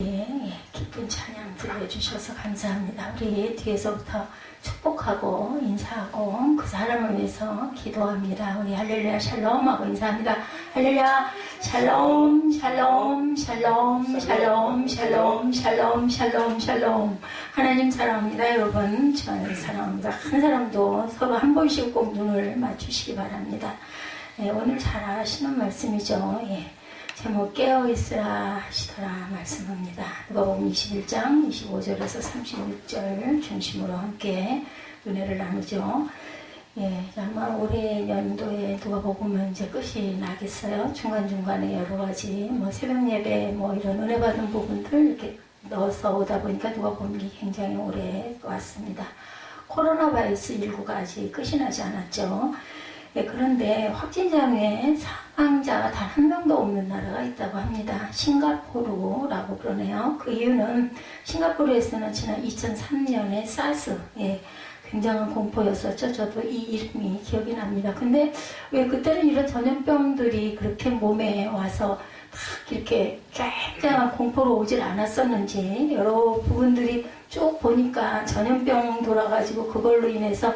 기쁜 찬양 들려주셔서 감사합니다. 우리 뒤에서부터 축복하고 인사하고 그 사람을 위해서 기도합니다. 우리 할렐루야 샬롬하고 인사합니다. 할렐루야 샬롬 샬롬 샬롬 샬롬 샬롬 샬롬 샬롬 샬롬. 하나님 사랑합니다. 여러분 저는 사랑합니다. 한 사람도 서로 한 번씩 꼭 눈을 맞추시기 바랍니다. 오늘 잘 아시는 말씀이죠. 제목 깨어있으라 하시더라 말씀합니다. 누가복음 21장 25절에서 36절 중심으로 함께 은혜를 나누죠. 아마 올해 연도에 누가복음은 이제 끝이 나겠어요. 중간중간에 여러 가지 새벽 예배 이런 은혜 받은 부분들 이렇게 넣어서 오다 보니까 누가복음이 굉장히 오래 왔습니다. 코로나 바이러스 19가 아직 끝이 나지 않았죠. 그런데 확진자 외에 사망자가 단 한 명도 없는 나라가 있다고 합니다. 싱가포르라고 그러네요. 그 이유는 싱가포르에서는 지난 2003년에 사스, 굉장한 공포였었죠. 저도 이 이름이 기억이 납니다. 근데 왜 그때는 이런 전염병들이 그렇게 몸에 와서 딱 이렇게 굉장한 공포로 오질 않았었는지 여러 부분들이 쭉 보니까 전염병 돌아가지고 그걸로 인해서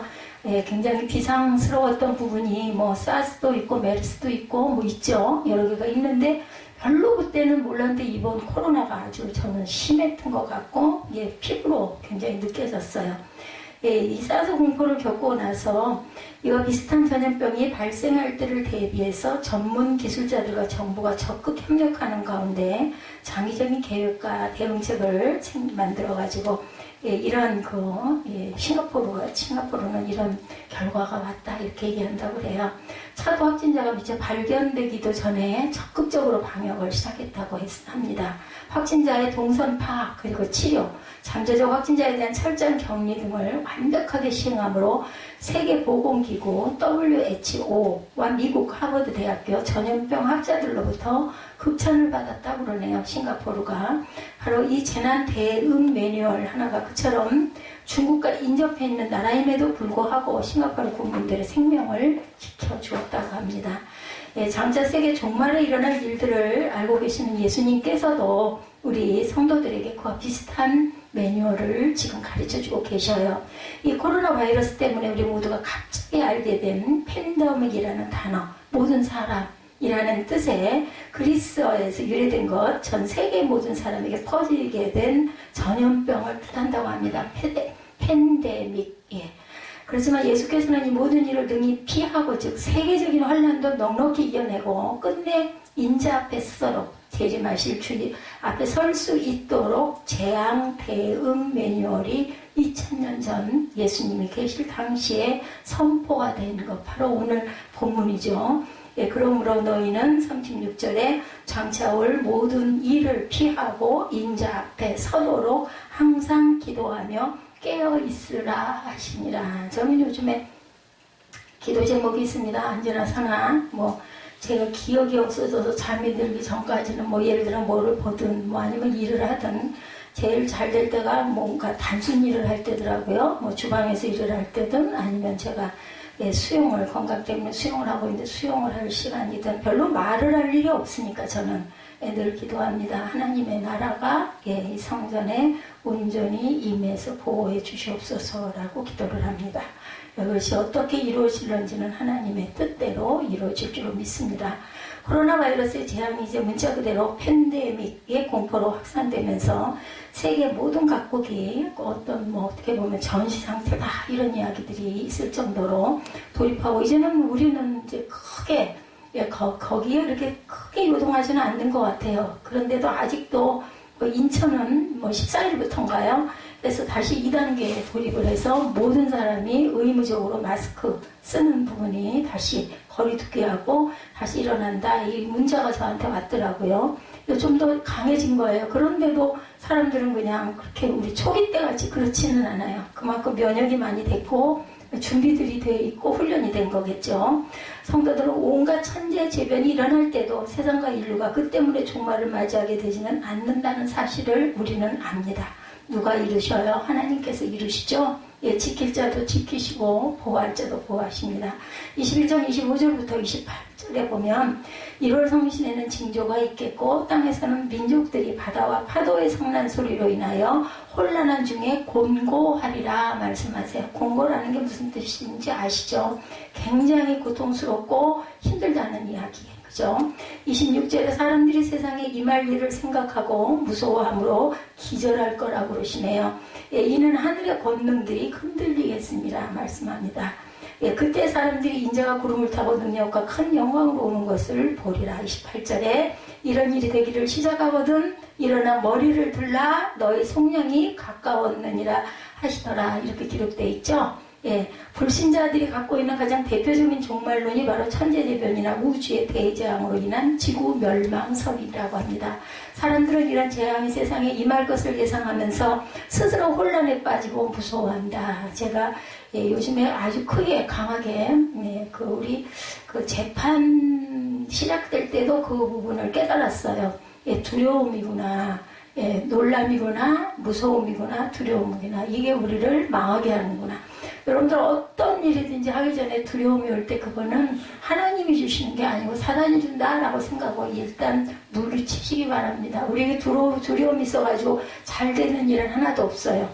굉장히 비상스러웠던 부분이 사스도 있고 메르스도 있고 있죠. 여러 개가 있는데 별로 그때는 몰랐는데 이번 코로나가 아주 저는 심했던 것 같고 피부로 굉장히 느껴졌어요. 이 사스 공포를 겪고 나서 이와 비슷한 전염병이 발생할 때를 대비해서 전문 기술자들과 정부가 적극 협력하는 가운데 장기적인 계획과 대응책을 만들어가지고 이런 싱가포르는 이런 결과가 왔다 이렇게 얘기한다고 해요. 차도 확진자가 미처 발견되기도 전에 적극적으로 방역을 시작했다고 합니다. 확진자의 동선 파악 그리고 치료, 잠재적 확진자에 대한 철저한 격리 등을 완벽하게 시행하므로 세계보건기구 WHO와 미국 하버드 대학교 전염병 학자들로부터 극찬을 받았다고 그러네요. 싱가포르가 바로 이 재난 대응 매뉴얼 하나가 그처럼 중국과 인접해 있는 나라임에도 불구하고 싱가포르 국민들의 생명을 지켜주었다고 합니다. 장차 세계 종말에 일어날 일들을 알고 계시는 예수님께서도 우리 성도들에게 그와 비슷한 매뉴얼을 지금 가르쳐주고 계셔요. 이 코로나 바이러스 때문에 우리 모두가 갑자기 알게 된 팬데믹이라는 단어, 모든 사람이라는 뜻의 그리스어에서 유래된 것, 전 세계 모든 사람에게 퍼지게 된 전염병을 뜻한다고 합니다. 팬데믹. 그렇지만 예수께서는 이 모든 일을 능히 피하고 즉 세계적인 환난도 넉넉히 이겨내고 끝내 인자 앞에 서도록 재림하실 주님 앞에 설 수 있도록 재앙 대응 매뉴얼이 2000년 전 예수님이 계실 당시에 선포가 된 것 바로 오늘 본문이죠. 그러므로 너희는 36절에 장차 올 모든 일을 피하고 인자 앞에 서도록 항상 기도하며 깨어있으라 하시니라. 저는 요즘에 기도 제목이 있습니다. 언제나 상한 제가 기억이 없어져서 잠이 들기 전까지는 예를 들어 뭐를 보든 아니면 일을 하든 제일 잘 될 때가 뭔가 단순 일을 할 때더라고요. 주방에서 일을 할 때든 아니면 제가 수영을 건강 때문에 수영을 하고 있는데 수영을 할 시간이든 별로 말을 할 일이 없으니까 저는 늘 기도합니다. 하나님의 나라가 이 성전에 온전히 임해서 보호해 주시옵소서라고 기도를 합니다. 이것이 어떻게 이루어질는지는 하나님의 뜻대로 이루어질 줄로 믿습니다. 코로나 바이러스의 재앙이 이제 문자 그대로 팬데믹의 공포로 확산되면서 세계 모든 각국이 어떻게 보면 전시 상태다 이런 이야기들이 있을 정도로 돌입하고 이제는 우리는 이제 크게 거기에 이렇게 크게 요동하지는 않는 것 같아요. 그런데도 아직도 인천은 14일부터인가요? 그래서 다시 2단계에 돌입을 해서 모든 사람이 의무적으로 마스크 쓰는 부분이 다시 거리 두기 하고 다시 일어난다. 이 문자가 저한테 왔더라고요. 좀 더 강해진 거예요. 그런데도 사람들은 그냥 그렇게 우리 초기 때 같이 그렇지는 않아요. 그만큼 면역이 많이 됐고 준비들이 돼 있고 훈련이 된 거겠죠. 성도들은 온갖 천재재변이 일어날 때도 세상과 인류가 그 때문에 종말을 맞이하게 되지는 않는다는 사실을 우리는 압니다. 누가 이루셔요? 하나님께서 이루시죠? 예, 지킬 자도 지키시고 보호할 자도 보호하십니다. 21장 25절부터 28절에 보면 1월 성신에는 징조가 있겠고 땅에서는 민족들이 바다와 파도의 성난 소리로 인하여 혼란한 중에 곤고하리라 말씀하세요. 곤고라는 게 무슨 뜻인지 아시죠? 굉장히 고통스럽고 힘들다는 이야기예요. 그죠? 26절에 사람들이 세상에 임할 일을 생각하고 무서워함으로 기절할 거라고 그러시네요. 예, 이는 하늘의 권능들이 흔들리겠습니다. 말씀합니다. 예, 그때 사람들이 인자가 구름을 타고 능력과 큰 영광으로 오는 것을 보리라. 28절에 이런 일이 되기를 시작하거든 일어나 머리를 들라 너희 속량이 가까웠느니라 하시더라. 이렇게 기록되어 있죠. 예, 불신자들이 갖고 있는 가장 대표적인 종말론이 바로 천재재변이나 우주의 대재앙으로 인한 지구 멸망설이라고 합니다. 사람들은 이런 재앙이 세상에 임할 것을 예상하면서 스스로 혼란에 빠지고 무서워한다. 제가 예, 요즘에 아주 크게 강하게 예, 우리 재판 시작될 때도 그 부분을 깨달았어요. 예, 두려움이구나. 예, 놀람이구나, 무서움이구나, 두려움이구나. 이게 우리를 망하게 하는구나. 여러분들 어떤 일이든지 하기 전에 두려움이 올 때 그거는 하나님이 주시는 게 아니고 사단이 준다라고 생각하고 일단 물리치시기 바랍니다. 우리에게 두려움이 있어가지고 잘 되는 일은 하나도 없어요.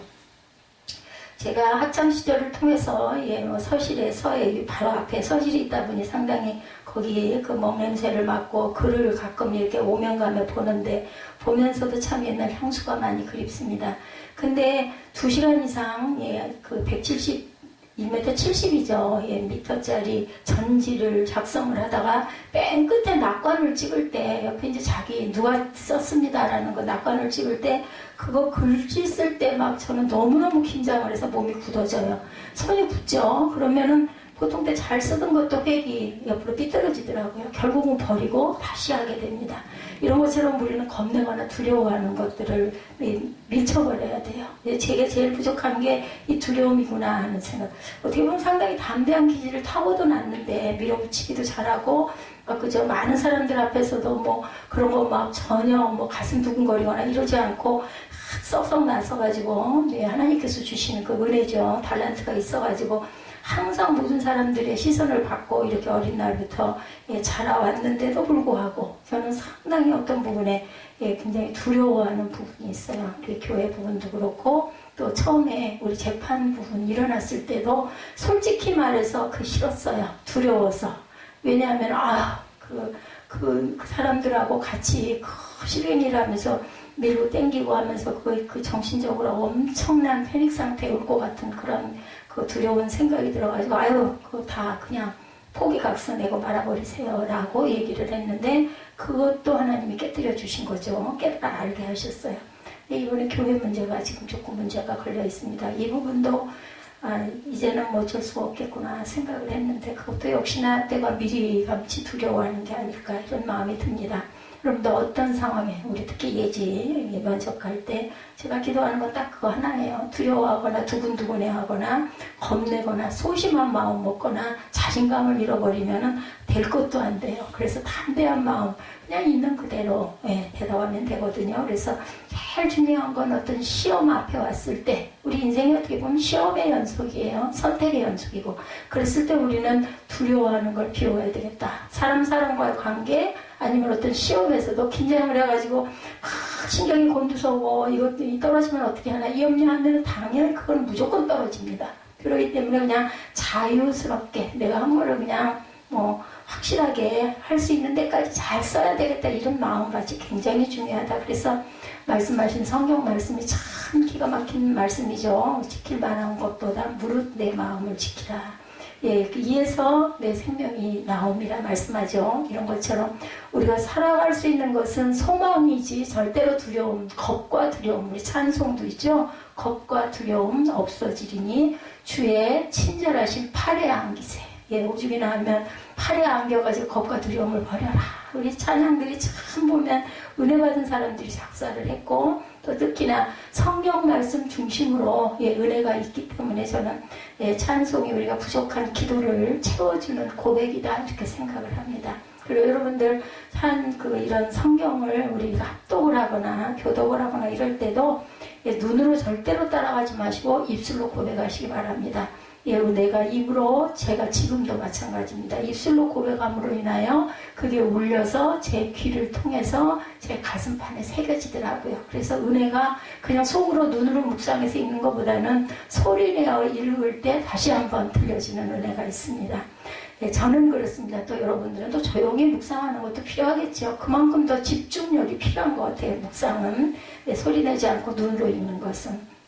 제가 학창시절을 통해서 예, 서실에 서에 바로 앞에 서실이 있다 보니 상당히 거기에 그 먹냄새를 맡고 글을 가끔 이렇게 오면 가며 보는데 보면서도 참 옛날 향수가 많이 그립습니다. 근데 2시간 이상 예, 그 170m 70이죠. 예, 미터짜리 전지를 작성을 하다가 맨 끝에 낙관을 찍을 때 옆에 이제 자기 누가 썼습니다라는 거 낙관을 찍을 때 그거 글씨 쓸 때 막 저는 너무너무 긴장을 해서 몸이 굳어져요. 손이 굳죠. 그러면은 보통 때 잘 쓰던 것도 획이 옆으로 삐뚤어지더라고요. 결국은 버리고 다시 하게 됩니다. 이런 것처럼 우리는 겁내거나 두려워하는 것들을 밀쳐버려야 돼요. 제게 제일 부족한 게 이 두려움이구나 하는 생각. 어떻게 보면 상당히 담대한 기질을 타고도 났는데 밀어붙이기도 잘하고 그저 많은 사람들 앞에서도 뭐 그런 거 막 전혀 뭐 가슴 두근거리거나 이러지 않고 썩썩 나서가지고 하나님께서 주시는 그 은혜죠. 달란트가 있어가지고 항상 모든 사람들의 시선을 받고 이렇게 어린 날부터 자라왔는데도 불구하고 저는 상당히 어떤 부분에 굉장히 두려워하는 부분이 있어요. 우리 교회 부분도 그렇고 또 처음에 우리 재판 부분 일어났을 때도 솔직히 말해서 싫었어요. 두려워서. 왜냐하면 그 사람들하고 같이 실행일 하면서 밀고 땡기고 하면서 그 정신적으로 엄청난 패닉 상태에 올 것 같은 그런 그 두려운 생각이 들어가지고 그거 다 그냥 포기각서내고 말아버리세요 라고 얘기를 했는데 그것도 하나님이 깨뜨려 주신 거죠. 깨달아 알게 하셨어요. 근데 이번에 교회 문제가 지금 조금 문제가 걸려 있습니다. 이 부분도 이제는 뭐 어쩔 수가 없겠구나 생각을 했는데 그것도 역시나 때가 미리 감치 두려워하는 게 아닐까 이런 마음이 듭니다. 여러분도 어떤 상황에 우리 특히 예지 면접 갈 때 제가 기도하는 건 딱 그거 하나예요. 두려워하거나 두근두근해하거나 겁내거나 소심한 마음 먹거나 자신감을 잃어버리면 될 것도 안 돼요. 그래서 담대한 마음 그냥 있는 그대로 대답하면 되거든요. 그래서 제일 중요한 건 어떤 시험 앞에 왔을 때 우리 인생이 어떻게 보면 시험의 연속이에요. 선택의 연속이고 그랬을 때 우리는 두려워하는 걸 비워야 되겠다. 사람과의 관계 아니면 어떤 시험에서도 긴장을 해가지고 신경이 곤두서고 이것도 떨어지면 어떻게 하나 이 염려하면 당연히 그건 무조건 떨어집니다. 그렇기 때문에 그냥 자유스럽게 내가 한 거를 그냥 뭐 확실하게 할 수 있는 데까지 잘 써야 되겠다 이런 마음가짐이 굉장히 중요하다. 그래서 말씀하신 성경 말씀이 참 기가 막힌 말씀이죠. 지킬 만한 것보다 무릇 내 마음을 지키라. 이에서 내 생명이 나옴이라 말씀하죠. 이런 것처럼 우리가 살아갈 수 있는 것은 소망이지 절대로 두려움, 겁과 두려움, 우리 찬송도 있죠. 겁과 두려움 없어지리니 주의 친절하신 팔에 안기세. 오죽이나 하면 팔에 안겨가지고 겁과 두려움을 버려라. 우리 찬양들이 참 보면 은혜 받은 사람들이 작사를 했고 또 특히나 성경 말씀 중심으로 은혜가 있기 때문에 저는 찬송이 우리가 부족한 기도를 채워주는 고백이다 이렇게 생각을 합니다. 그리고 여러분들 이런 성경을 우리가 합독을 하거나 교독을 하거나 이럴 때도 눈으로 절대로 따라가지 마시고 입술로 고백하시기 바랍니다. 내가 입으로, 제가 지금도 마찬가지입니다. 입술로 고백함으로 인하여 그게 울려서 제 귀를 통해서 제 가슴판에 새겨지더라고요. 그래서 은혜가 그냥 속으로 눈으로 묵상해서 읽는 것보다는 소리내어 읽을 때 다시 한번 들려지는 은혜가 있습니다. 저는 그렇습니다. 또 여러분들은 또 조용히 묵상하는 것도 필요하겠죠. 그만큼 더 집중력이 필요한 것 같아요. 묵상은 소리내지 않고 눈으로 읽는 것은.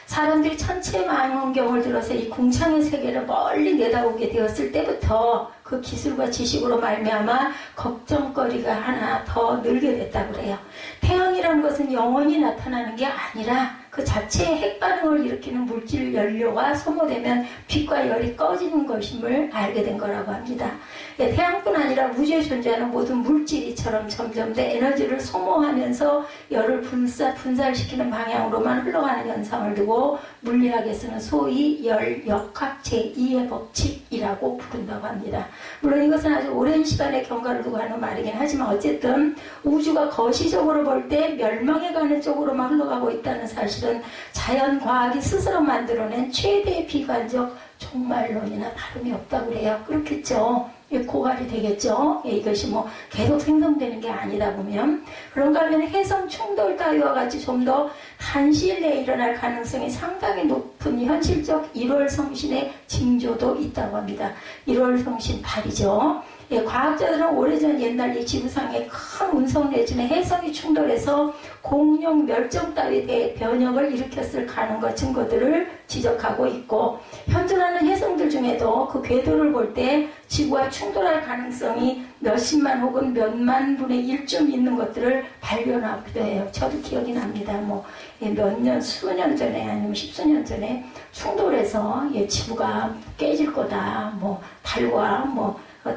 사람들이 천체 망원경을 들어서 이 궁창의 세계를 멀리 내다보게 되었을 때부터 그 기술과 지식으로 말미암아 걱정거리가 하나 더 늘게 됐다고 그래요. 태양이라는 것은 영원히 나타나는 게 아니라 그 자체의 핵반응을 일으키는 물질 연료가 소모되면 빛과 열이 꺼지는 것임을 알게 된 거라고 합니다. 태양뿐 아니라 우주에 존재하는 모든 물질이처럼 점점 더 에너지를 소모하면서 열을 분산시키는 방향으로만 흘러가는 현상을 두고 물리학에서는 소위 열역학 제2의 법칙이라고 부른다고 합니다. 물론 이것은 아주 오랜 시간의 경과를 두고 하는 말이긴 하지만 어쨌든 우주가 거시적으로 볼 때 멸망해가는 쪽으로만 흘러가고 있다는 사실은 자연과학이 스스로 만들어낸 최대의 비관적 종말론이나 다름이 없다고 그래요. 그렇겠죠. 고갈이 되겠죠. 이것이 뭐 계속 생성되는 게 아니다 보면. 그런가 하면 해성 충돌 따위와 같이 좀 더 단시일 내에 일어날 가능성이 상당히 높은 현실적 1월 성신의 징조도 있다고 합니다. 1월 성신 달이죠. 과학자들은 오래전 옛날 이 지구상의 큰 운석 내지는 해성이 충돌해서 공룡 멸종 따위에 대해 변형을 일으켰을 가능과 증거들을 지적하고 있고, 현존하는 해성들 중에도 그 궤도를 볼 때 지구와 충돌할 가능성이 몇십만 혹은 몇만 분의 1쯤 있는 것들을 발견하기도 해요. 저도 기억이 납니다. 몇 년, 수년 전에 아니면 십수년 전에 충돌해서 지구가 깨질 거다, 달과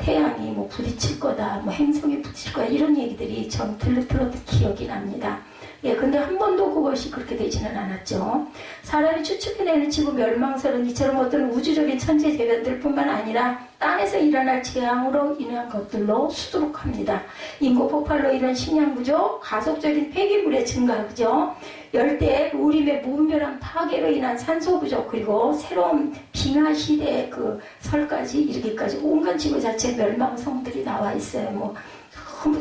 태양이 부딪힐 거다, 행성이 부딪힐 거다, 이런 얘기들이 전 들었던 기억이 납니다. 근데 한 번도 그것이 그렇게 되지는 않았죠. 사람이 추측해내는 지구 멸망설은 이처럼 어떤 우주적인 천재재변들 뿐만 아니라 땅에서 일어날 재앙으로 인한 것들로 수두룩합니다. 인구 폭발로 인한 식량부족, 가속적인 폐기물의 증가, 그죠? 열대, 우림의 무분별한 파괴로 인한 산소 부족, 그리고 새로운 빙하 시대의 그 설까지 이르기까지 온갖 지구 자체 멸망성들이 나와 있어요.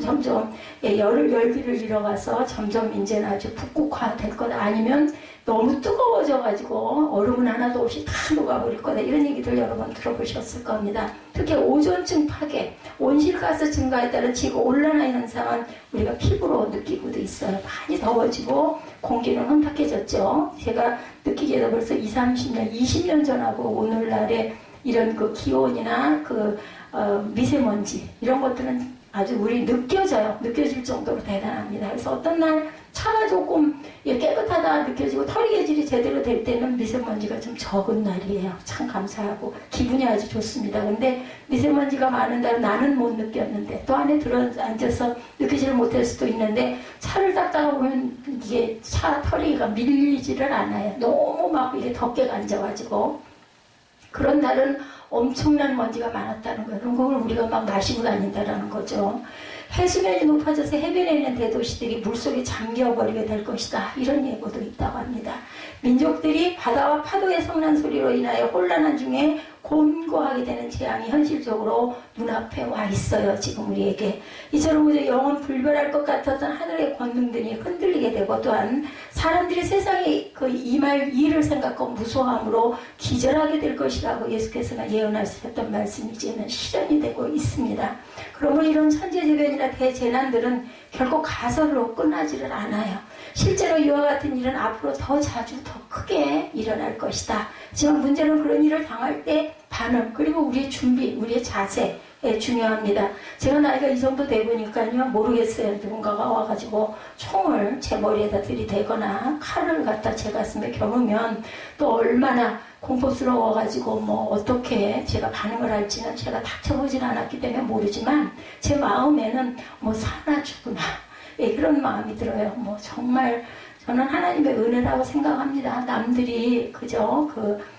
점점 열기를 잃어가서 점점 이제는 아주 북극화 될 거다, 아니면 너무 뜨거워져가지고 얼음은 하나도 없이 다 녹아버릴 거다, 이런 얘기들 여러분 들어보셨을 겁니다. 특히 오존층 파괴, 온실가스 증가에 따른 지구 온난화 현상은 우리가 피부로 느끼고도 있어요. 많이 더워지고 공기는 혼탁해졌죠. 제가 느끼기에도 벌써 20, 30년, 20년 전하고 오늘날의 이런 그 기온이나 미세먼지 이런 것들은 아주 우리 느껴질 정도로 대단합니다. 그래서 어떤 날 차가 조금 깨끗하다 느껴지고 털 개질이 제대로 될 때는 미세먼지가 좀 적은 날이에요. 참 감사하고 기분이 아주 좋습니다. 근데 미세먼지가 많은 날은 나는 못 느꼈는데, 또 안에 들어앉아서 느끼지를 못할 수도 있는데, 차를 닦다가 보면 이게 차 털이가 밀리지를 않아요. 너무 이게 덮개가 앉아가지고. 그런 날은 엄청난 먼지가 많았다는 거예요. 그런 걸 우리가 마시고 다닌다는 거죠. 해수면이 높아져서 해변에 있는 대도시들이 물속에 잠겨버리게 될 것이다, 이런 예고도 있다고 합니다. 민족들이 바다와 파도의 성난 소리로 인하여 혼란한 중에 곤고하게 되는 재앙이 현실적으로 눈앞에 와 있어요. 지금 우리에게. 이처럼 우리 영원 불멸할 것 같았던 하늘의 권능들이 흔들리게 되고, 또한 사람들이 세상에 임할 일을 생각하고 무서워함으로 기절하게 될 것이라고 예수께서는 예언하셨던 말씀이 이제는 실현이 되고 있습니다. 그러므로 이런 천재재변이나 대재난들은 결국 가설로 끝나지를 않아요. 실제로 이와 같은 일은 앞으로 더 자주 더 크게 일어날 것이다. 하지만 문제는 그런 일을 당할 때 반응, 그리고 우리의 준비, 우리의 자세 중요합니다. 제가 나이가 이 정도 되보니까요, 모르겠어요. 누군가가 와가지고 총을 제 머리에다 들이대거나 칼을 갖다 제 가슴에 겨누면 또 얼마나 공포스러워가지고 어떻게 제가 반응을 할지는 제가 닥쳐보진 않았기 때문에 모르지만, 제 마음에는 사나 죽으나 그런 마음이 들어요. 정말 저는 하나님의 은혜라고 생각합니다. 남들이 그저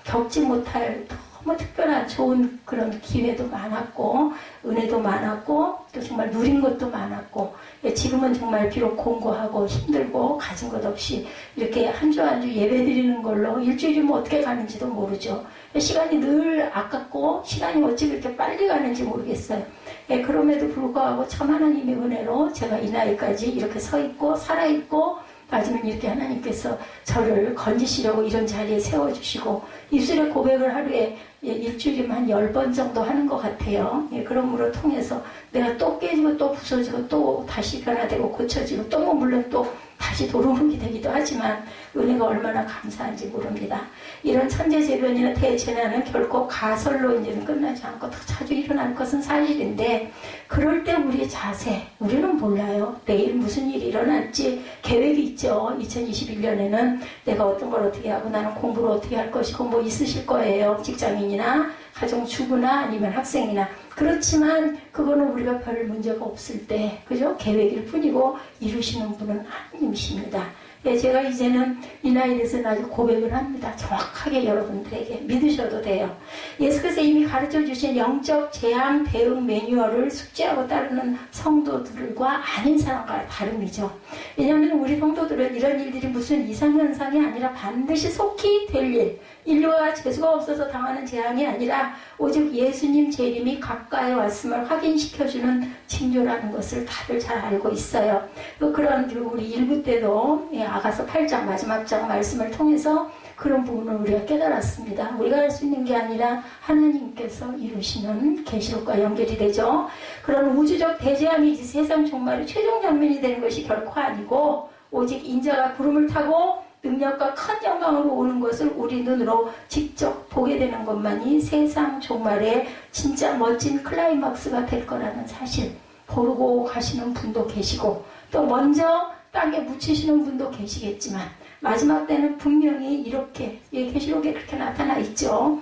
겪지 못할 너무 특별한 좋은 그런 기회도 많았고 은혜도 많았고 또 정말 누린 것도 많았고 지금은 정말 비록 공고하고 힘들고 가진 것 없이 이렇게 한 주 한 주 예배 드리는 걸로 일주일이 뭐 어떻게 가는지도 모르죠. 시간이 늘 아깝고 시간이 어찌 그렇게 빨리 가는지 모르겠어요. 그럼에도 불구하고 참 하나님의 은혜로 제가 이 나이까지 이렇게 서 있고 살아 있고 마지막 이렇게 하나님께서 저를 건지시려고 이런 자리에 세워주시고 입술의 고백을 하루에 일주일이면 한 10번 정도 하는 것 같아요. 그러므로 통해서 내가 또 깨지고 또 부서지고 또 다시 변화되고 고쳐지고 또 뭐 물론 또 다시 도루묵이 되기도 하지만 은혜가 얼마나 감사한지 모릅니다. 이런 천재재변이나 대재난은 결코 가설로 이제는 끝나지 않고 더 자주 일어날 것은 사실인데 그럴 때 우리의 자세, 우리는 몰라요. 내일 무슨 일이 일어날지 계획이 있죠. 2021년에는 내가 어떤 걸 어떻게 하고 나는 공부를 어떻게 할 것이고 뭐 있으실 거예요. 직장인이나 가정주부나 아니면 학생이나. 그렇지만 그거는 우리가 별 문제가 없을 때 그죠? 계획일 뿐이고 이루시는 분은 하나님이십니다. 제가 이제는 이 나이에 대해서 아주 고백을 합니다. 정확하게 여러분들에게 믿으셔도 돼요. 예수께서 이미 가르쳐주신 영적 재앙 대응 매뉴얼을 숙지하고 따르는 성도들과 아닌 사람과 다름이죠. 왜냐하면 우리 성도들은 이런 일들이 무슨 이상현상이 아니라 반드시 속히 될 일, 인류가 재수가 없어서 당하는 재앙이 아니라 오직 예수님 재림이 가까이 왔음을 확인시켜주는 징조라는 것을 다들 잘 알고 있어요. 그런 우리 일부 때도 아가서 8장 마지막 장 말씀을 통해서 그런 부분을 우리가 깨달았습니다. 우리가 할 수 있는 게 아니라 하나님께서 이루시는 계시록과 연결이 되죠. 그런 우주적 대재앙이 세상 종말의 최종 장면이 되는 것이 결코 아니고 오직 인자가 구름을 타고 능력과 큰 영광으로 오는 것을 우리 눈으로 직접 보게 되는 것만이 세상 종말의 진짜 멋진 클라이막스가 될 거라는 사실 모르고 가시는 분도 계시고 또 먼저 땅에 묻히시는 분도 계시겠지만 마지막 때는 분명히 이렇게 계시록에 그렇게 나타나 있죠.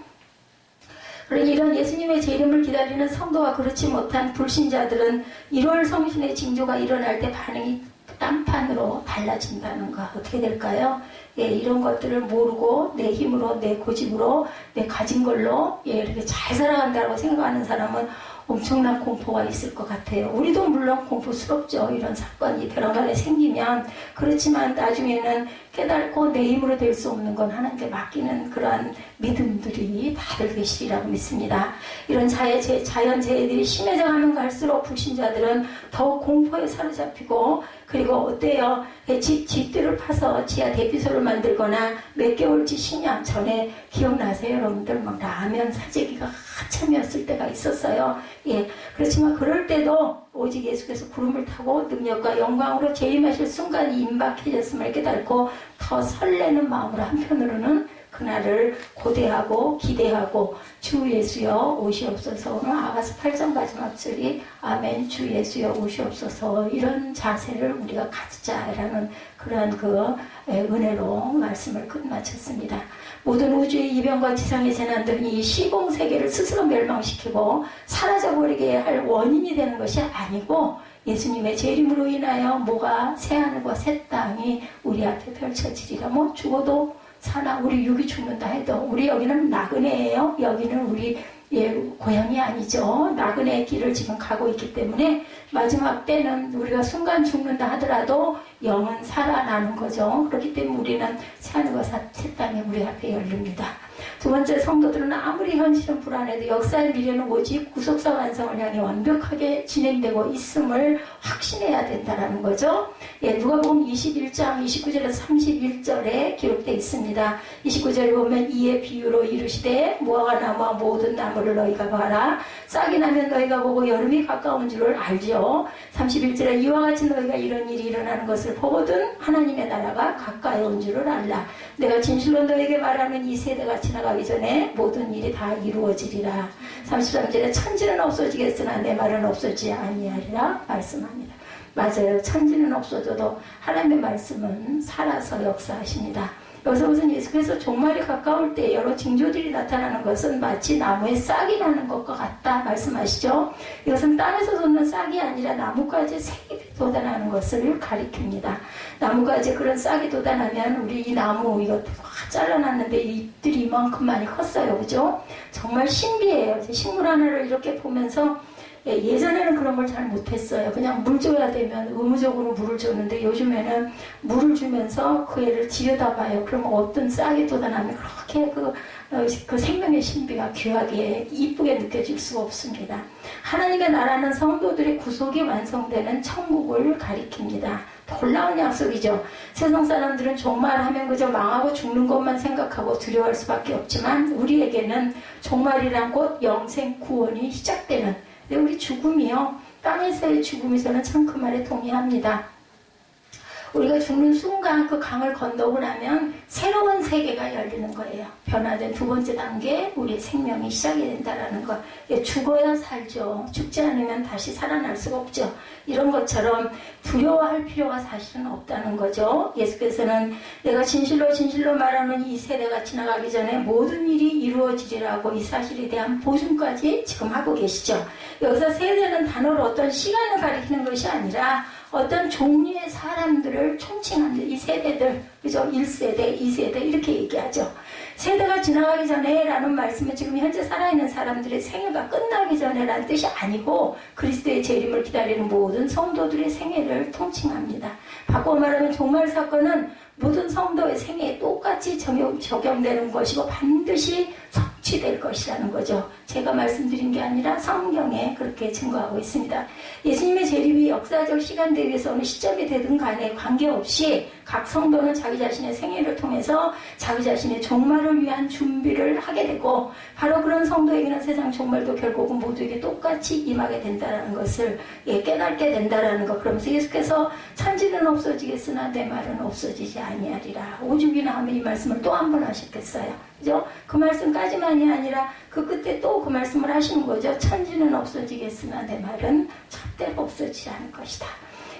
그러니 이런 예수님의 재림을 기다리는 성도와 그렇지 못한 불신자들은 1월 성신의 징조가 일어날 때 반응이 딴판으로 달라진다는 거 어떻게 될까요? 이런 것들을 모르고 내 힘으로 내 고집으로 내 가진 걸로 이렇게 잘 살아간다고 생각하는 사람은 엄청난 공포가 있을 것 같아요. 우리도 물론 공포스럽죠. 이런 사건이 변화간에 생기면. 그렇지만 나중에는 깨닫고 내 힘으로 될 수 없는 건 하나님께 맡기는 그러한 믿음들이 다들 계시리라고 믿습니다. 이런 자연재해들이 심해져 가면 갈수록 불신자들은 더욱 공포에 사로잡히고 그리고 어때요? 집들을 파서 지하 대피소를 만들거나 몇 개월치 식량 전에 기억나세요? 여러분들 막 라면 사재기가 한참이었을 때가 있었어요. 그렇지만 그럴 때도 오직 예수께서 구름을 타고 능력과 영광으로 재림하실 순간이 임박해졌음을 깨닫고 더 설레는 마음으로 한편으로는 그날을 고대하고 기대하고 주 예수여 오시옵소서. 오늘 아가서 8장 마지막 절이 아멘 주 예수여 오시옵소서 이런 자세를 우리가 가지자라는 그러한 은혜로 말씀을 끝마쳤습니다. 모든 우주의 이변과 지상의 재난들은 이 시공세계를 스스로 멸망시키고 사라져버리게 할 원인이 되는 것이 아니고 예수님의 재림으로 인하여 뭐가 새하늘과 새 땅이 우리 앞에 펼쳐지리라. 뭐 죽어도 사나 우리 육이 죽는다 해도 우리 여기는 나그네예요. 여기는 우리 고향이 아니죠. 나그네의 길을 지금 가고 있기 때문에 마지막 때는 우리가 순간 죽는다 하더라도 영은 살아나는 거죠. 그렇기 때문에 우리는 새하늘과 새 땅이 우리 앞에 열립니다. 두 번째, 성도들은 아무리 현실은 불안해도 역사의 미래는 오직 구속사 완성을 향해 완벽하게 진행되고 있음을 확신해야 된다는 거죠. 누가복음 21장 29절에서 31절에 기록되어 있습니다. 29절에 보면 이에 비유로 이르시되 무화과 나무와 모든 나무를 너희가 봐라. 싹이 나면 너희가 보고 여름이 가까운 줄을 알죠. 31절에 이와 같이 너희가 이런 일이 일어나는 것을 보거든 하나님의 나라가 가까이 온 줄을 알라. 내가 진실로 너에게 말하는 이 세대가 지나가기 전에 모든 일이 다 이루어지리라. 33절에 천지는 없어지겠으나 내 말은 없어지지 아니하리라 말씀합니다. 맞아요. 천지는 없어져도 하나님의 말씀은 살아서 역사하십니다. 여기서 무슨 예수께서 종말이 가까울 때 여러 징조들이 나타나는 것은 마치 나무에 싹이 나는 것과 같다 말씀하시죠. 이것은 땅에서 돋는 싹이 아니라 나뭇가지에 색이 돋아나는 것을 가리킵니다. 나뭇가지에 그런 싹이 돋아나면 우리 이 나무 이거 잘라놨는데 잎들이 이만큼만이 컸어요. 그죠? 정말 신비해요. 식물 하나를 이렇게 보면서 예전에는 그런 걸 잘 못했어요. 그냥 물 줘야 되면 의무적으로 물을 줬는데 요즘에는 물을 주면서 그 애를 들여다봐요. 그러면 어떤 싹이 돋아나면 그렇게 그 생명의 신비가 귀하게 이쁘게 느껴질 수가 없습니다. 하나님의 나라는 성도들의 구속이 완성되는 천국을 가리킵니다. 놀라운 약속이죠. 세상 사람들은 종말하면 그저 망하고 죽는 것만 생각하고 두려워할 수밖에 없지만 우리에게는 종말이란 곧 영생 구원이 시작되는, 우리 죽음이요, 땅에서의 죽음이 저는 참 그 말에 동의합니다. 우리가 죽는 순간 그 강을 건너고 나면 새로운 세계가 열리는 거예요. 변화된 두 번째 단계, 우리의 생명이 시작이 된다는 것. 죽어야 살죠. 죽지 않으면 다시 살아날 수가 없죠. 이런 것처럼 두려워할 필요가 사실은 없다는 거죠. 예수께서는 내가 진실로 진실로 말하는 이 세대가 지나가기 전에 모든 일이 이루어지리라고 이 사실에 대한 보증까지 지금 하고 계시죠. 여기서 세대는 단어로 어떤 시간을 가리키는 것이 아니라 어떤 종류의 사람들을 총칭합니다. 이 세대들, 그죠? 1세대, 2세대 이렇게 얘기하죠. 세대가 지나가기 전에 라는 말씀은 지금 현재 살아있는 사람들의 생애가 끝나기 전에 라는 뜻이 아니고 그리스도의 재림을 기다리는 모든 성도들의 생애를 통칭합니다. 바꿔 말하면 종말 사건은 모든 성도의 생애에 똑같이 적용되는 것이고 반드시 성취될 것이라는 거죠. 제가 말씀드린 게 아니라 성경에 그렇게 증거하고 있습니다. 예수님의 재림이 역사적 시간대에서 어느 시점이 되든 간에 관계없이 각 성도는 자기 자신의 생애를 통해서 자기 자신의 종말을 위한 준비를 하게 되고 바로 그런 성도에게는 세상 종말도 결국은 모두에게 똑같이 임하게 된다는 것을 깨닫게 된다는 것. 그러면서 예수께서 천지는 없어지겠으나 내 말은 없어지지 아니하리라. 오죽이나 하면 이 말씀을 또 한 번 하셨겠어요. 그죠? 그 말씀까지만이 아니라 그 끝에 또 그 말씀을 하시는 거죠. 천지는 없어지겠으나 내 말은 절대로 없어지지 않을 것이다.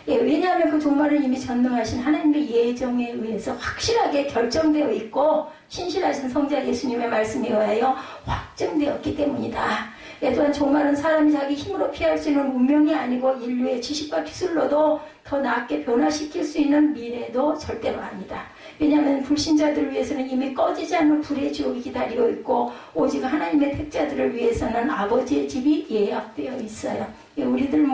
왜냐하면 그 종말은 이미 전능하신 하나님의 예정에 의해서 확실하게 결정되어 있고 신실하신 성자 예수님의 말씀에 의하여 확정되었기 때문이다. 또한 종말은 사람이 자기 힘으로 피할 수 있는 운명이 아니고 인류의 지식과 기술로도 더 나게 변화시킬 수 있는 미래도 절대로 아니다. 왜냐하면 불신자들을 위해서는 이미 꺼지지 않는 불의 지옥이 기다리고 있고 오직 하나님의 택자들을 위해서는 아버지의 집이 예약되어 있어요. 우리들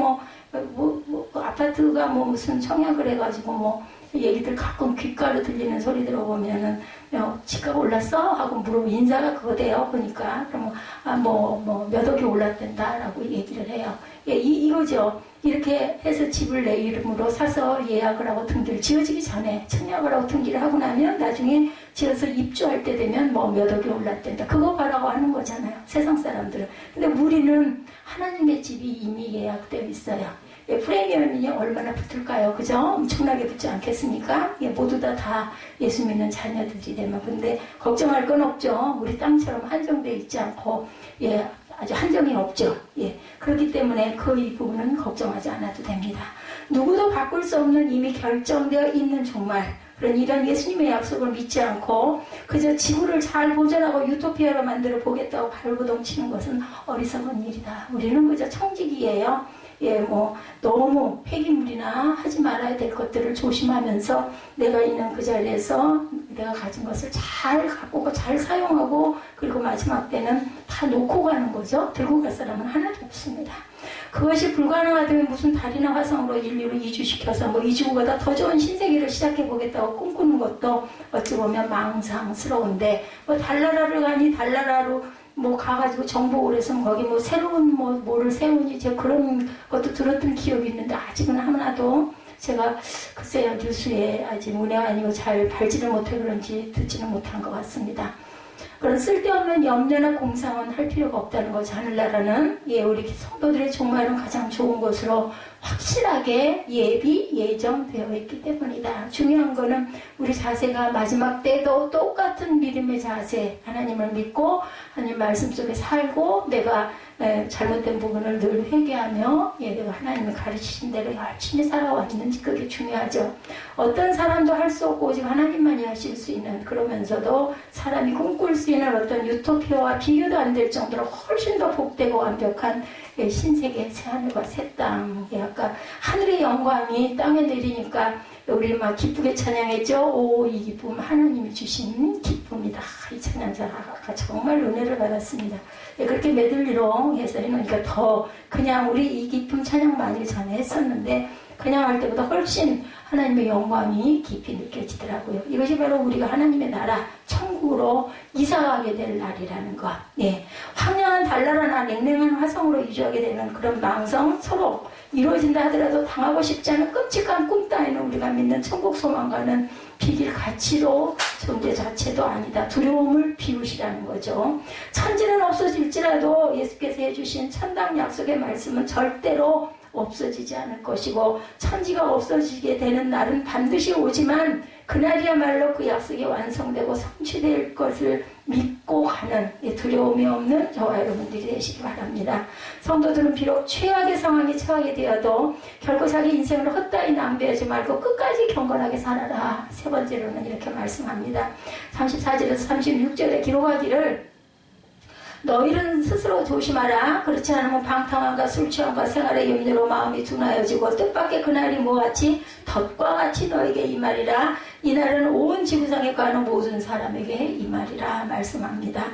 아파트가 무슨 청약을 해가지고 얘기들 가끔 귓가로 들리는 소리 들어보면은 집값 올랐어? 하고 물어보면 인사가 그거대요. 그러니까 그러면 몇 억이 올랐댄다라고 얘기를 해요. 이거죠. 이렇게 해서 집을 내 이름으로 사서 예약을 하고 등기를 지어지기 전에 청약을 하고 등기를 하고 나면 나중에 지어서 입주할 때 되면 몇 억이 올랐댄다. 그거 봐라고 하는 거잖아요. 세상 사람들은. 근데 우리는 하나님의 집이 이미 예약되어 있어요. 프리미엄이 얼마나 붙을까요? 그죠? 엄청나게 붙지 않겠습니까? 모두 다 예수 믿는 자녀들이 되면. 근데 걱정할 건 없죠. 우리 땅처럼 한정되어 있지 않고, 아주 한정이 없죠. 그렇기 때문에 이 부분은 걱정하지 않아도 됩니다. 누구도 바꿀 수 없는 이미 결정되어 있는 종말. 그런 이런 예수님의 약속을 믿지 않고 그저 지구를 잘 보존하고 유토피아로 만들어 보겠다고 발버둥치는 것은 어리석은 일이다. 우리는 그저 청지기예요. 너무 폐기물이나 하지 말아야 될 것들을 조심하면서 내가 있는 그 자리에서 내가 가진 것을 잘 갖고 잘 사용하고 그리고 마지막 때는 다 놓고 가는 거죠. 들고 갈 사람은 하나도 없습니다. 그것이 불가능하다면 무슨 달이나 화성으로 인류를 이주시켜서 이 지구보다 더 좋은 신세계를 시작해보겠다고 꿈꾸는 것도 어찌 보면 망상스러운데 달나라를 가니 달나라로 가가지고 정복을 해서 거기 새로운 뭐를 세우니 제가 그런 것도 들었던 기억이 있는데 아직은 하나도 제가 글쎄요 뉴스에 아직 문외가 아니고 잘 밟지를 못해 그런지 듣지는 못한 것 같습니다. 그런 쓸데없는 염려나 공상은 할 필요가 없다는 거죠. 하늘나라는 우리 성도들의 종말은 가장 좋은 것으로 확실하게 예정되어 있기 때문이다. 중요한 거는 우리 자세가 마지막 때도 똑같은 믿음의 자세, 하나님을 믿고 하나님 말씀 속에 살고 내가 잘못된 부분을 늘 회개하며 내가 하나님을 가르치신 대로 열심히 살아왔는지 그게 중요하죠. 어떤 사람도 할 수 없고 오직 하나님만이 하실 수 있는 그러면서도 사람이 꿈꿀 수 있는 어떤 유토피아와 비교도 안 될 정도로 훨씬 더 복되고 완벽한 신세계 새하늘과 새 땅. 아까 하늘의 영광이 땅에 내리니까 우리 막 기쁘게 찬양했죠. 오, 이 기쁨 하나님이 주신 기쁨이다. 이 찬양자가 정말 은혜를 받았습니다. 그렇게 메들리로 해서 해놓으니까 더 그냥 우리 이 기쁨 찬양 많이 전에 했었는데 그냥 할 때보다 훨씬 하나님의 영광이 깊이 느껴지더라고요. 이것이 바로 우리가 하나님의 나라 천국으로 이사가게 될 날이라는 것. 황량한 달나라나 냉랭한 화성으로 이주하게 되는 그런 망성 서로 이루어진다 하더라도 당하고 싶지 않은 끔찍한 꿈 따위는 우리가 믿는 천국 소망과는 비길 가치로 존재 자체도 아니다. 두려움을 비우시라는 거죠. 천지는 없어질지라도 예수께서 해주신 천당 약속의 말씀은 절대로 없어지지 않을 것이고 천지가 없어지게 되는 날은 반드시 오지만 그날이야말로 그 약속이 완성되고 성취될 것을 믿고 가는 두려움이 없는 저와 여러분들이 되시기 바랍니다. 성도들은 비록 최악의 상황에 처하게 되어도 결코 자기 인생을 헛다이 낭비하지 말고 끝까지 경건하게 살아라. 세 번째로는 이렇게 말씀합니다. 34절에서 36절에 기록하기를 너희는 스스로 조심하라. 그렇지 않으면 방탕함과 술취함과 생활의 염려로 마음이 둔하여지고 뜻밖의 그날이 뭐같이 덫과 같이 너에게 임하리라. 이날은 온 지구상에 가는 모든 사람에게 임하리라 말씀합니다.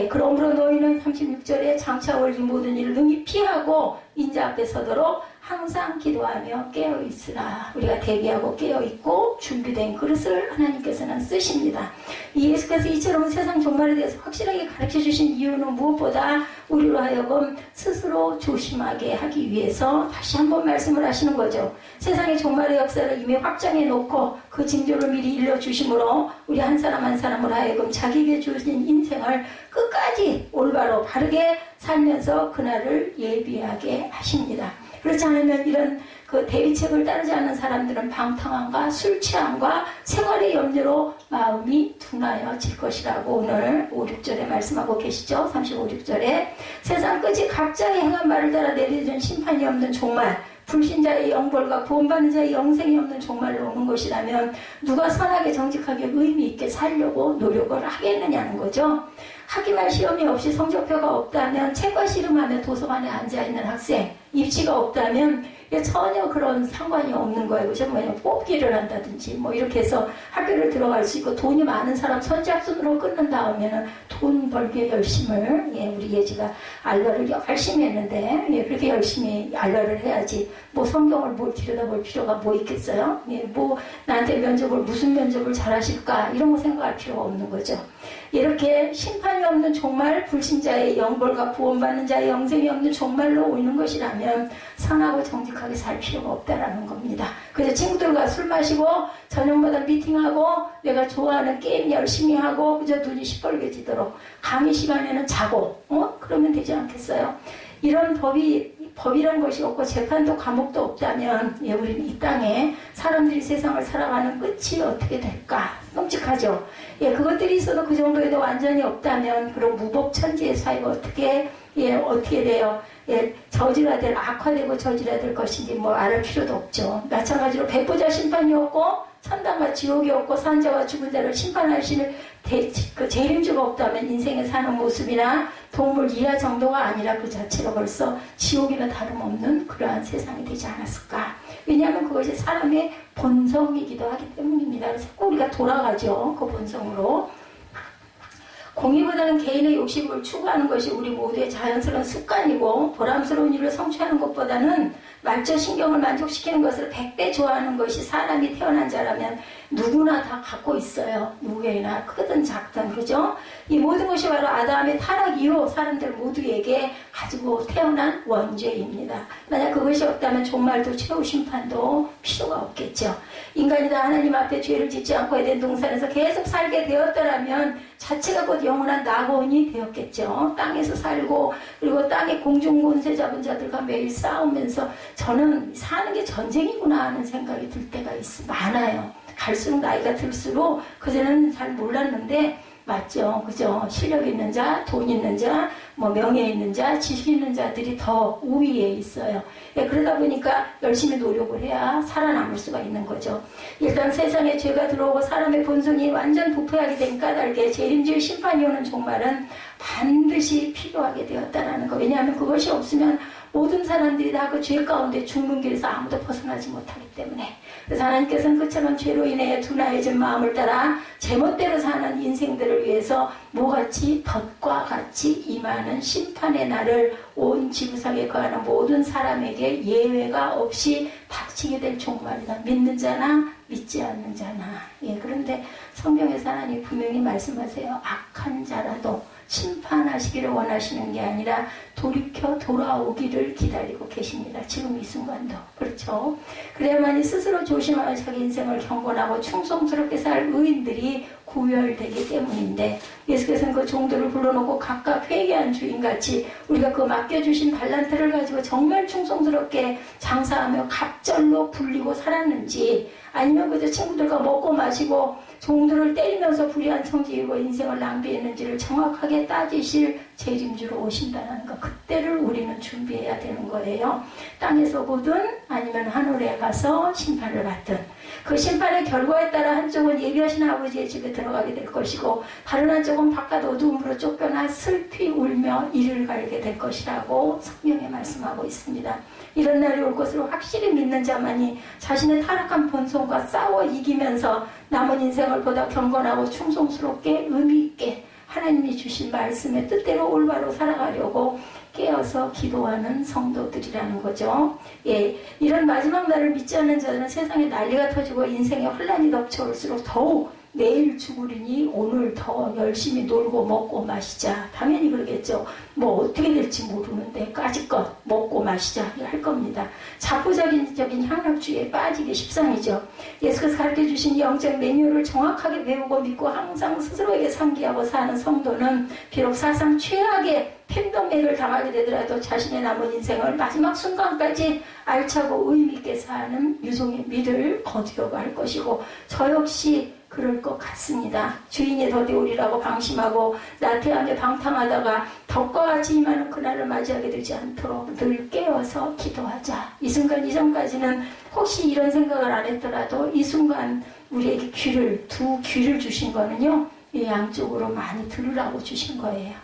그러므로 너희는 36절에 장차 올린 모든 일을 능히 피하고 인자 앞에 서도록 항상 기도하며 깨어있으라. 우리가 대기하고 깨어있고 준비된 그릇을 하나님께서는 쓰십니다. 이 예수께서 이처럼 세상 종말에 대해서 확실하게 가르쳐주신 이유는 무엇보다 우리로 하여금 스스로 조심하게 하기 위해서 다시 한번 말씀을 하시는 거죠. 세상의 종말의 역사를 이미 확정해 놓고 그 징조를 미리 일러주심으로 우리 한 사람 한 사람을 하여금 자기에게 주신 인생을 끝까지 올바로 바르게 살면서 그날을 예비하게 하십니다. 그렇지 않으면 이런 그 대비책을 따르지 않는 사람들은 방탕함과 술취함과 생활의 염려로 마음이 둔하여질 것이라고 오늘 5, 6절에 말씀하고 계시죠. 35, 6절에 세상 끝이 각자의 행한 말을 따라 내려준 심판이 없는 종말, 불신자의 영벌과 구원받는 자의 영생이 없는 종말로 오는 것이라면 누가 선하게 정직하게 의미 있게 살려고 노력을 하겠느냐는 거죠. 학기말 시험이 없이 성적표가 없다면 책과 씨름하며 도서관에 앉아있는 학생, 입시가 없다면 전혀 그런 상관이 없는 거예요. 그죠? 뭐냐, 뽑기를 한다든지 뭐 이렇게 해서 학교를 들어갈 수 있고 돈이 많은 사람 선착순으로 끊는 다음에는 돈 벌기에 열심을 우리 예지가 알바를 열심히 했는데 그렇게 열심히 알바를 해야지 뭐 성경을 뭘 들여다볼 필요가 뭐 있겠어요? 뭐 나한테 면접을 무슨 면접을 잘하실까 이런 거 생각할 필요가 없는 거죠. 이렇게 심판이 없는 종말, 불신자의 영벌과 구원받는 자의 영생이 없는 종말로 오는 것이라면 선하고 정직하게 살 필요가 없다라는 겁니다. 그래서 친구들과 술 마시고 저녁마다 미팅하고 내가 좋아하는 게임 열심히 하고 그저 눈이 시뻘개지도록 강의 시간에는 자고 그러면 되지 않겠어요? 이런 법이란 것이 없고 재판도 감옥도 없다면 우리는 이 땅에 사람들이 세상을 살아가는 끝이 어떻게 될까? 끔찍하죠. 그것들이 있어도 그 정도에도 완전히 없다면 그런 무법천지의 사회가 어떻게 돼요? 악화되고 저지라될 것인지 뭐 알을 필요도 없죠. 마찬가지로 백보자 심판이 없고 천당과 지옥이 없고 산자와 죽은 자를 심판하시는 그 재림주가 없다면 인생에 사는 모습이나 동물 이하 정도가 아니라 그 자체가 벌써 지옥이나 다름없는 그러한 세상이 되지 않았을까. 왜냐하면 그것이 사람의 본성이기도 하기 때문입니다. 그래서 꼭 우리가 돌아가죠. 그 본성으로. 공의보다는 개인의 욕심을 추구하는 것이 우리 모두의 자연스러운 습관이고 보람스러운 일을 성취하는 것보다는 말초신경을 만족시키는 것을 100배 좋아하는 것이 사람이 태어난 자라면 누구나 다 갖고 있어요. 누구에나 크든 작든 그죠? 이 모든 것이 바로 아담의 타락 이후 사람들 모두에게 가지고 태어난 원죄입니다. 만약 그것이 없다면 종말도 최후 심판도 필요가 없겠죠. 인간이 다 하나님 앞에 죄를 짓지 않고 에덴 동산에서 계속 살게 되었더라면 자체가 곧 영원한 낙원이 되었겠죠. 땅에서 살고 그리고 땅의 공중권세 잡은 자들과 매일 싸우면서 저는 사는 게 전쟁이구나 하는 생각이 들 때가 많아요. 갈수록 나이가 들수록 그전에는 잘 몰랐는데 맞죠. 그죠. 실력 있는 자, 돈 있는 자, 뭐 명예 있는 자, 지식 있는 자들이 더 우위에 있어요. 그러다 보니까 열심히 노력을 해야 살아남을 수가 있는 거죠. 일단 세상에 죄가 들어오고 사람의 본성이 완전 부패하게 된 까닭에 재림주의 심판이 오는 종말은 반드시 필요하게 되었다라는 거. 왜냐하면 그것이 없으면 모든 사람들이 다 그 죄 가운데 죽는 길에서 아무도 벗어나지 못하기 때문에, 그래서 하나님께서는 그처럼 죄로 인해 둔하여진 마음을 따라 제멋대로 사는 인생들을 위해서 뭐같이 덫과 같이 임하는 심판의 날을 온 지구상에 거하는 모든 사람에게 예외가 없이 닥치게 될 종말이다. 믿는 자나 믿지 않는 자나. 그런데 성경에서 하나님 분명히 말씀하세요. 악한 자라도 심판하시기를 원하시는 게 아니라 돌이켜 돌아오기를 기다리고 계십니다. 지금 이 순간도. 그렇죠? 그래야만이 스스로 조심하여 자기 인생을 경건하고 충성스럽게 살 의인들이 구별되기 때문인데, 예수께서는 그 종들을 불러놓고 각각 회개한 주인같이 우리가 그 맡겨주신 달란트를 가지고 정말 충성스럽게 장사하며 갑절로 불리고 살았는지, 아니면 그저 친구들과 먹고 마시고 종들을 때리면서 불의한 성질이고 인생을 낭비했는지를 정확하게 따지실 재림주로 오신다는 것, 그때를 우리는 준비해야 되는 거예요. 땅에서 보든 아니면 하늘에 가서 심판을 받든, 그 심판의 결과에 따라 한쪽은 예비하신 아버지의 집에 들어가게 될 것이고, 다른 한쪽은 바깥 어두움으로 쫓겨나 슬피 울며 이를 갈게 될 것이라고 성경에 말씀하고 있습니다. 이런 날이 올 것으로 확실히 믿는 자만이 자신의 타락한 본성과 싸워 이기면서 남은 인생을 보다 경건하고 충성스럽게 의미있게 하나님이 주신 말씀의 뜻대로 올바로 살아가려고 깨어서 기도하는 성도들이라는 거죠. 이런 마지막 날을 믿지 않는 자들은 세상에 난리가 터지고 인생에 혼란이 덮쳐올수록 더욱 내일 죽으리니 오늘 더 열심히 놀고 먹고 마시자. 당연히 그러겠죠. 뭐 어떻게 될지 모르는데 까짓것 먹고 마시자 할 겁니다. 자포자기적인 향락주의에 빠지기 십상이죠. 예수께서 가르쳐주신 영적 매뉴얼을 정확하게 배우고 믿고 항상 스스로에게 상기하고 사는 성도는 비록 사상 최악의 팬더맥을 당하게 되더라도 자신의 남은 인생을 마지막 순간까지 알차고 의미있게 사는 유종의 믿을 거두려고 할 것이고, 저 역시 그럴 것 같습니다. 주인이 더디오리라고 방심하고 나태하며 방탕하다가 덕과 같이 임하는 그날을 맞이하게 되지 않도록 늘 깨어서 기도하자. 이 순간 이전까지는 혹시 이런 생각을 안 했더라도 이 순간 우리에게 두 귀를 주신 거는요, 이 양쪽으로 많이 들으라고 주신 거예요.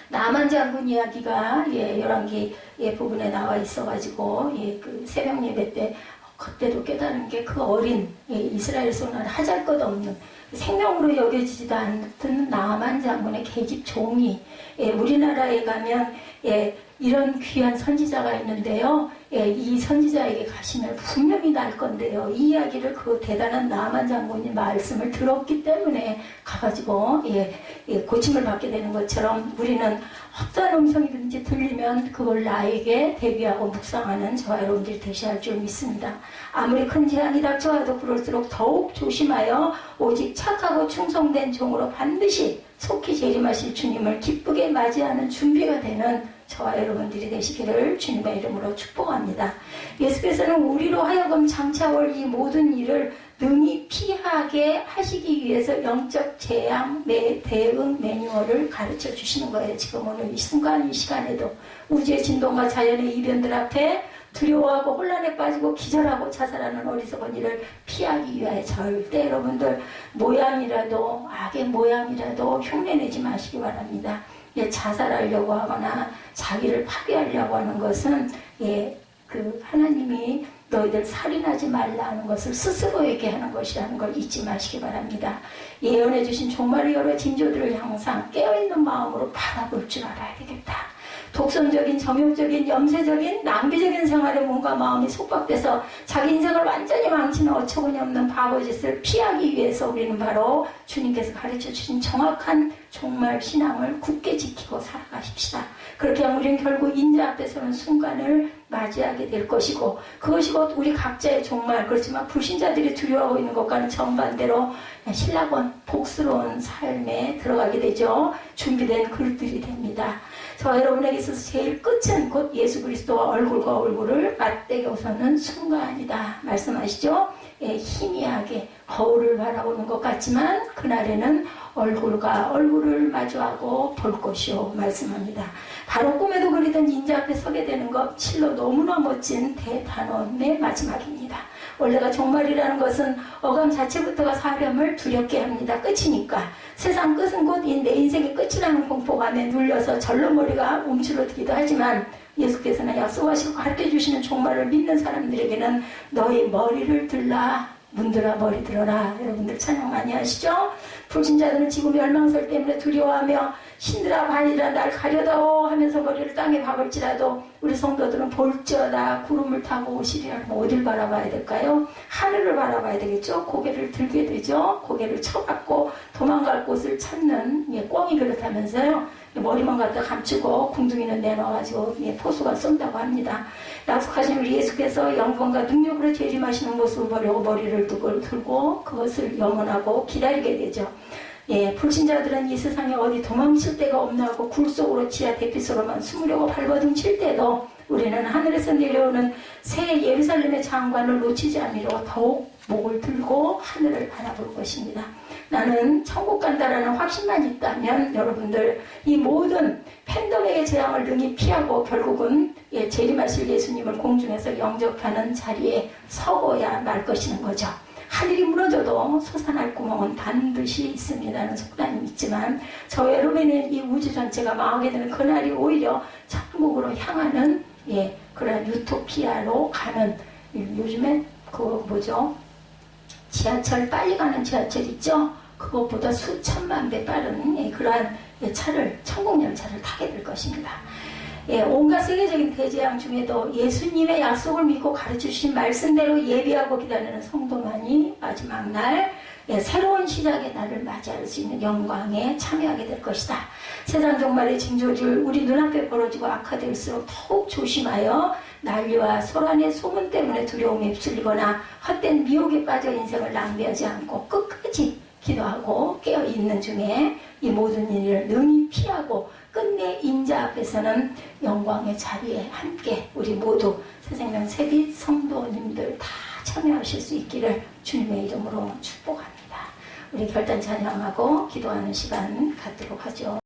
나만 장군 이야기가 열왕기 부분에 나와 있어가지고 그 새벽 예배 때 그때도 깨달은 게, 그 어린 이스라엘 소는 하잘것없는 생명으로 여겨지지도 않던 나만 장군의 계집 종이 우리나라에 가면 이런 귀한 선지자가 있는데요. 이 선지자에게 가시면 분명히 날 건데요. 이 이야기를 그 대단한 나만 장군이 말씀을 들었기 때문에 가가지고 고침을 받게 되는 것처럼, 우리는 어떤 음성이든지 들리면 그걸 나에게 대비하고 묵상하는 저와 여러분들이 되셔야 할 줄 믿습니다. 아무리 큰 재앙이 닥쳐와도 그럴수록 더욱 조심하여 오직 착하고 충성된 종으로 반드시 속히 재림하실 주님을 기쁘게 맞이하는 준비가 되는 저와 여러분들이 되시기를 주님의 이름으로 축복합니다. 예수께서는 우리로 하여금 장차올 이 모든 일을 능히 피하게 하시기 위해서 영적 재앙 대응 매뉴얼을 가르쳐 주시는 거예요. 지금 오늘 이 순간 이 시간에도 우주의 진동과 자연의 이변들 앞에 두려워하고 혼란에 빠지고 기절하고 자살하는 어리석은 일을 피하기 위하여 절대 여러분들 모양이라도, 악의 모양이라도 흉내내지 마시기 바랍니다. 자살하려고 하거나 자기를 파괴하려고 하는 것은 그 하나님이 너희들 살인하지 말라 하는 것을 스스로에게 하는 것이라는 걸 잊지 마시기 바랍니다. 예언해 주신 종말의 여러 징조들을 항상 깨어있는 마음으로 바라볼 줄 알아야 되겠다. 독선적인, 정욕적인, 염세적인, 낭비적인 생활에 몸과 마음이 속박돼서 자기 인생을 완전히 망치는 어처구니 없는 바보짓을 피하기 위해서 우리는 바로 주님께서 가르쳐주신 정확한 종말 신앙을 굳게 지키고 살아가십시다. 그렇게 하면 우리는 결국 인자 앞에 서는 순간을 맞이하게 될 것이고, 그것이 곧 우리 각자의 종말, 그렇지만 불신자들이 두려워하고 있는 것과는 정반대로 신락원, 복스러운 삶에 들어가게 되죠. 준비된 글들이 됩니다. 저 여러분에게 있어서 제일 끝은 곧 예수 그리스도와 얼굴과 얼굴을 맞대고 서는 순간이다 말씀하시죠. 희미하게 거울을 바라보는 것 같지만 그날에는 얼굴과 얼굴을 마주하고 볼 것이요 말씀합니다. 바로 꿈에도 그리던 인자 앞에 서게 되는 것, 실로 너무나 멋진 대단원의 마지막입니다. 원래가 종말이라는 것은 어감 자체부터가 사람을 두렵게 합니다. 끝이니까. 세상 끝은 곧 내 인생의 끝이라는 공포감에 눌려서 절로 머리가 움츠러들기도 하지만 예수께서는 약속하시고 가르쳐주시는 종말을 믿는 사람들에게는 너희 머리를 들라, 문들아 머리 들어라. 여러분들 찬양 많이 하시죠? 불신자들은 지금 멸망설 때문에 두려워하며 신들아 바니라 날 가려다오 하면서 머리를 땅에 박을지라도 우리 성도들은 볼지어다 구름을 타고 오시리라. 어딜 바라봐야 될까요? 하늘을 바라봐야 되겠죠? 고개를 들게 되죠? 고개를 쳐박고 도망갈 곳을 찾는 꿩이 그렇다면서요. 머리만 갖다 감추고 궁둥이는 내놔가지고 포수가 쏜다고 합니다. 약속하신 우리 예수께서 영광과 능력으로 재림하시는 모습을 보려고 머리를 들고 그것을 염원하고 기다리게 되죠. 불신자들은 이 세상에 어디 도망칠 데가 없나 하고 굴 속으로 지하 대피소로만 숨으려고 발버둥칠 때도 우리는 하늘에서 내려오는 새 예루살렘의 장관을 놓치지 않으려고 더욱 목을 들고 하늘을 바라볼 것입니다. 나는 천국 간다라는 확신만 있다면 여러분들 이 모든 팬덤의 재앙을 능히 피하고 결국은 재림하실 예수님을 공중에서 영접하는 자리에 서고야 말 것이는 거죠. 하늘이 무너져도 솟아날 구멍은 반드시 있습니다는 속담이 있지만 저 여러분의 이 우주 전체가 망하게 되는 그날이 오히려 천국으로 향하는 그런 유토피아로 가는 요즘에 지하철 빨리 가는 지하철 있죠? 그것보다 수천만 배 빠른 그러한 천국 열차를 타게 될 것입니다. 온갖 세계적인 대재앙 중에도 예수님의 약속을 믿고 가르쳐주신 말씀대로 예비하고 기다리는 성도만이 마지막 날 새로운 시작의 날을 맞이할 수 있는 영광에 참여하게 될 것이다. 세상 종말의 징조를 우리 눈앞에 벌어지고 악화될수록 더욱 조심하여 난리와 소란의 소문 때문에 두려움에 휩쓸리거나 헛된 미혹에 빠져 인생을 낭비하지 않고 끝까지 기도하고 깨어있는 중에 이 모든 일을 능히 피하고 끝내 인자 앞에서는 영광의 자리에 함께 우리 모두 새생명 새빛 성도님들 다 참여하실 수 있기를 주님의 이름으로 축복합니다. 우리 결단 찬양하고 기도하는 시간 갖도록 하죠.